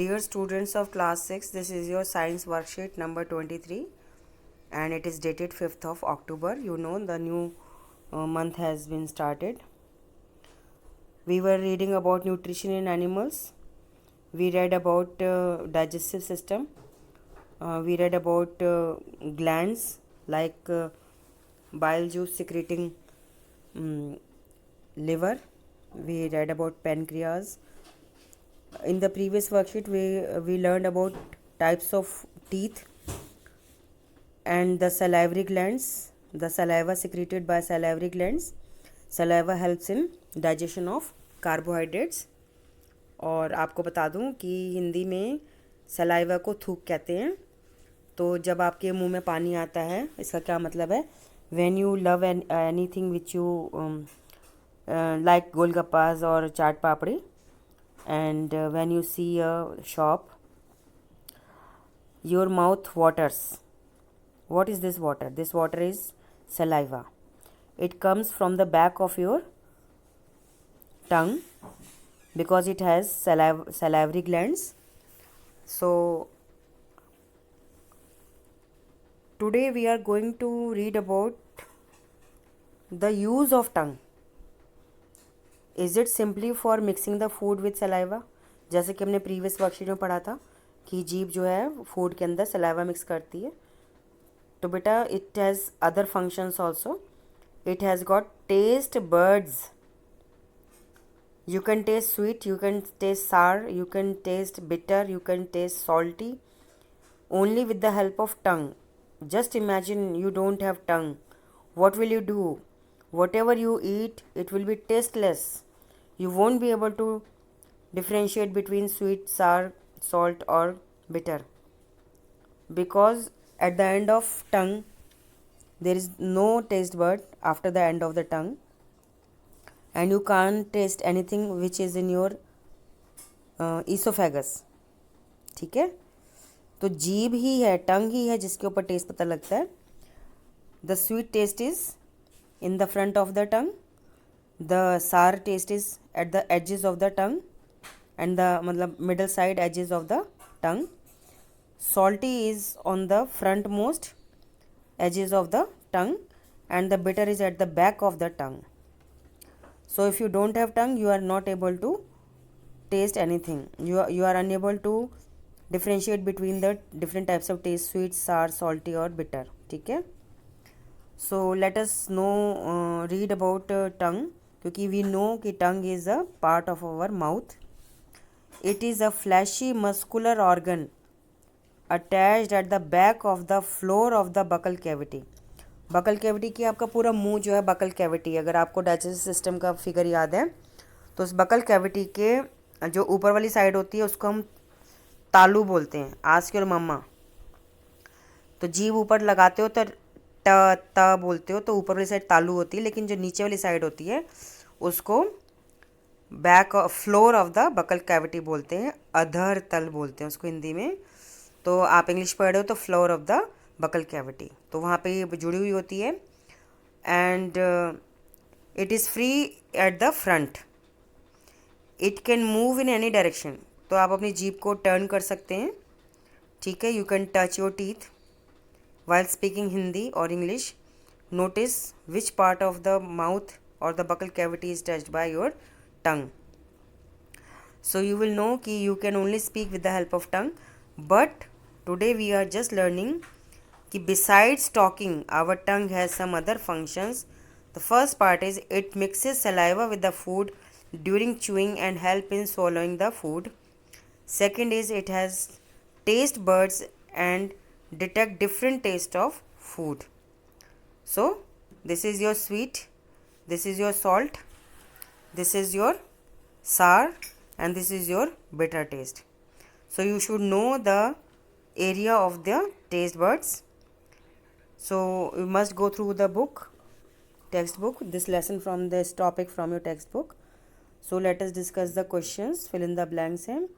Dear students of class 6, this is your science worksheet number 23 and it is dated 5th of October. You know the new month has been started. We were reading about nutrition in animals. We read about digestive system. We read about glands like bile juice secreting liver. We read about pancreas. In the previous worksheet we learned about types of teeth and the salivary glands, the saliva secreted by salivary glands. Saliva helps in digestion of carbohydrates. और आपको बता दूं कि हिंदी में saliva को थूक कहते हैं. तो जब आपके मुंह में पानी आता है इसका क्या मतलब है? When you love anything which you like golgappas और chaat papdi, and when you see a shop your mouth waters. What is this water? This water is saliva. It comes from the back of your tongue because it has salivary glands. So today we are going to read about the use of tongue. Is it simply for mixing the food with saliva? जैसे कि हमने previous worksheet में पढ़ा था कि जीभ जो है फूड के अंदर सलाइवा मिक्स करती है. तो बेटा it has other functions also. It has got taste buds. You can taste sweet, you can taste sour, you can taste bitter, you can taste salty only with the help of tongue. Just imagine you don't have tongue. What will you do? Whatever you eat, it will be tasteless. You won't be able to differentiate between sweet, sour, salt or bitter. Because at the end of tongue, there is no taste bud after the end of the tongue. And you can't taste anything which is in your esophagus. ठीक है? तो जीभ ही है, टंग ही है जिसके ऊपर test पता लगता है. The sweet taste is in the front of the tongue, the sour taste is at the edges of the tongue and the मतलब middle side edges of the tongue. Salty is on the front most edges of the tongue and the bitter is at the back of the tongue. So if you don't have tongue, you are not able to taste anything. You are unable to differentiate between the different types of taste, sweet, sour, salty और bitter. ठीक है? So let us know read about tongue, क्योंकि we know कि tongue is a part of our mouth. It is a fleshy muscular organ attached at the back of the floor of the buccal cavity. Buccal cavity की आपका पूरा मुंह जो है buccal cavity. अगर आपको डाइजेस्टिव सिस्टम का फिगर याद है तो उस बकल कैविटी के जो ऊपर वाली साइड होती है उसको हम तालू बोलते हैं. आस्क योर मम्मा. तो जीभ ऊपर लगाते हो तो त बोलते हो तो ऊपर वाली साइड तालू होती है, लेकिन जो नीचे वाली साइड होती है उसको back floor of the buccal cavity बोलते हैं. अधर तल बोलते हैं उसको हिंदी में. तो आप इंग्लिश पढ़ रहे हो तो floor of the buccal cavity, तो वहाँ पे ये जुड़ी हुई होती है. And it is free at the front. It can move in any direction. तो आप अपनी जीभ को टर्न कर सकते हैं. ठीक है? You can touch your teeth while speaking Hindi or English. Notice which part of the mouth or the buccal cavity is touched by your tongue. So you will know कि you can only speak with the help of tongue. But today we are just learning कि besides talking, our tongue has some other functions. The first part is it mixes saliva with the food during chewing and help in swallowing the food. Second is it has taste buds and detect different taste of food. So this is your sweet, this is your salt, this is your sour and this is your bitter taste. So you should know the area of the taste buds. So you must go through the book, textbook, this lesson from this topic from your textbook. So let us discuss the questions. Fill in the blanks in.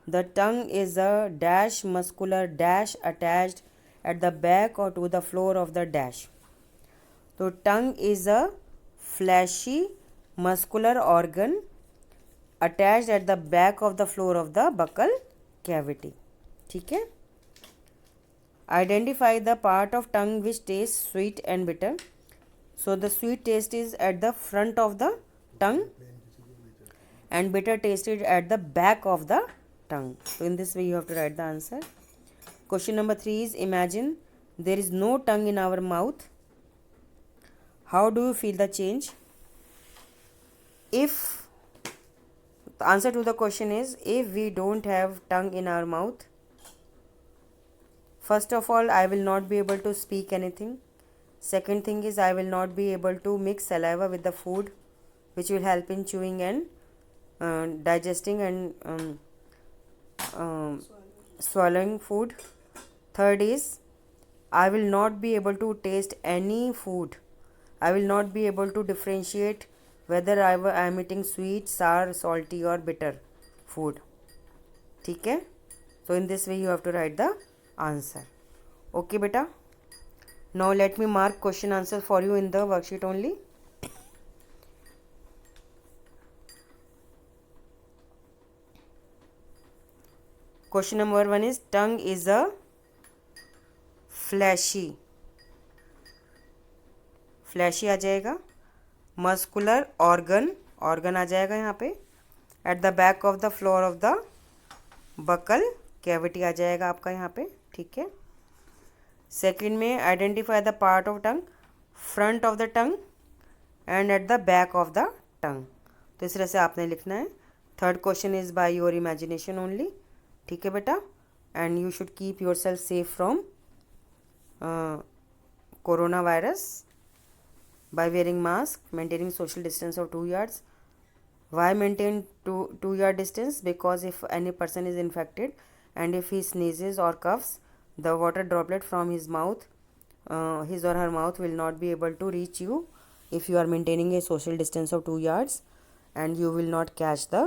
The tongue is a dash muscular dash attached at the back or to the floor of the dash. So tongue is a fleshy muscular organ attached at the back of the floor of the buccal cavity. ठीक है. Identify the part of tongue which tastes sweet and bitter. So the sweet taste is at the front of the tongue and bitter taste is at the back of the tongue. So in this way you have to write the answer. Question number 3 is, imagine there is no tongue in our mouth. How do you feel the change? If the answer to the question is, if we don't have tongue in our mouth, first of all, I will not be able to speak anything. Second thing is, I will not be able to mix saliva with the food, which will help in chewing and digesting and swallowing food. Third is, I will not be able to taste any food. I will not be able to differentiate whether I am eating sweet, sour, salty or bitter food. ठीक है. So in this way you have to write the answer. Okay beta. Now let me mark question answer for you in the worksheet only. Question number 1 is, tongue is a fleshy आ जाएगा. Muscular organ आ जाएगा यहाँ पे. At the back of the floor of the buccal cavity आ जाएगा आपका यहाँ पे. ठीक है. सेकंड में, identify the part of tongue, front of the tongue and at the back of the tongue. तो इस तरह से आपने लिखना है. Third question is by your imagination only. ठीक है बेटा. And you should keep yourself safe from corona virus by wearing mask, maintaining social distance of 2 yards. Why maintain 2 yard distance? Because if any person is infected and if he sneezes or coughs, the water droplet from his mouth, his or her mouth will not be able to reach you if you are maintaining a social distance of 2 yards, and you will not catch the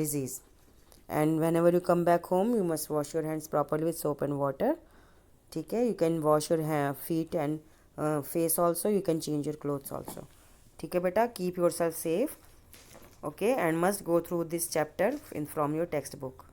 disease. And whenever you come back home, you must wash your hands properly with soap and water. ठीक है. You can wash your feet and face also. You can change your clothes also. ठीक है बेटा. Keep yourself safe. Okay, and must go through this chapter from your textbook.